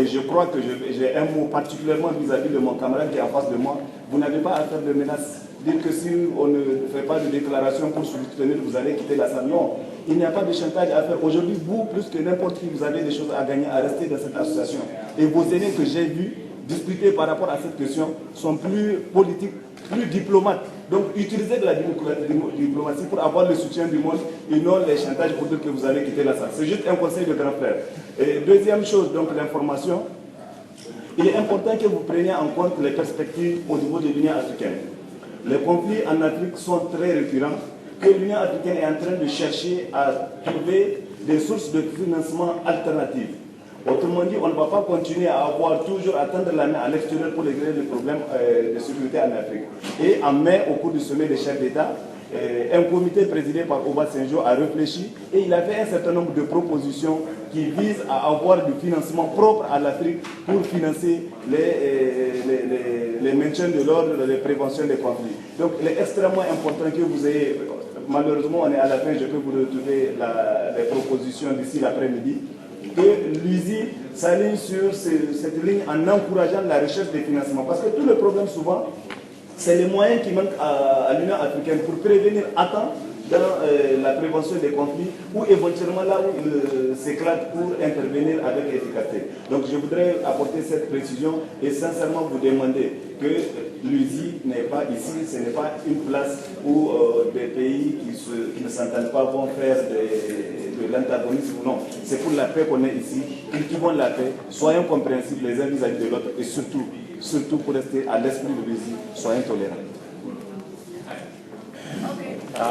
Et je crois que j'ai un mot particulièrement vis-à-vis de mon camarade qui est en face de moi. Vous n'avez pas à faire de menaces. Dire que si on ne fait pas de déclaration pour soutenir, vous allez quitter la salle. Non, il n'y a pas de chantage à faire. Aujourd'hui, vous, plus que n'importe qui, vous avez des choses à gagner, à rester dans cette association. Et vos aînés que j'ai vus discuter par rapport à cette question sont plus politiques, plus diplomates. Donc, utilisez de la diplomatie pour avoir le soutien du monde et non les chantages pour dire que vous allez quitter la salle. C'est juste un conseil de grand frère. Et deuxième chose, donc l'information. Il est important que vous preniez en compte les perspectives au niveau de l'Union africaine. Les conflits en Afrique sont très récurrents, que l'Union africaine est en train de chercher à trouver des sources de financement alternatives. Autrement dit, on ne va pas continuer à avoir toujours à tendre la main à l'extérieur pour régler les problèmes de sécurité en Afrique. Et en mai, au cours du sommet des chefs d'État, un comité présidé par Obasanjo a réfléchi et il a fait un certain nombre de propositions qui visent à avoir du financement propre à l'Afrique pour financer les maintiens de l'ordre, les préventions des conflits. Donc il est extrêmement important que vous ayez, malheureusement on est à la fin, je peux vous retrouver les propositions d'ici l'après-midi, que l'USI s'aligne sur cette ligne en encourageant la recherche des financements. Parce que tout le problème souvent, c'est les moyens qui manquent à l'Union africaine pour prévenir à temps dans la prévention des conflits ou éventuellement là où ils s'éclatent pour intervenir avec efficacité. Donc je voudrais apporter cette précision et sincèrement vous demander que l'USI n'est pas ici, ce n'est pas une place où des pays qui ne s'entendent pas vont faire de l'antagonisme ou non. C'est pour la paix qu'on est ici. Cultivons la paix, soyons compréhensibles les uns vis-à-vis de l'autre et surtout pour rester à l'esprit de l'USI, soyons tolérants.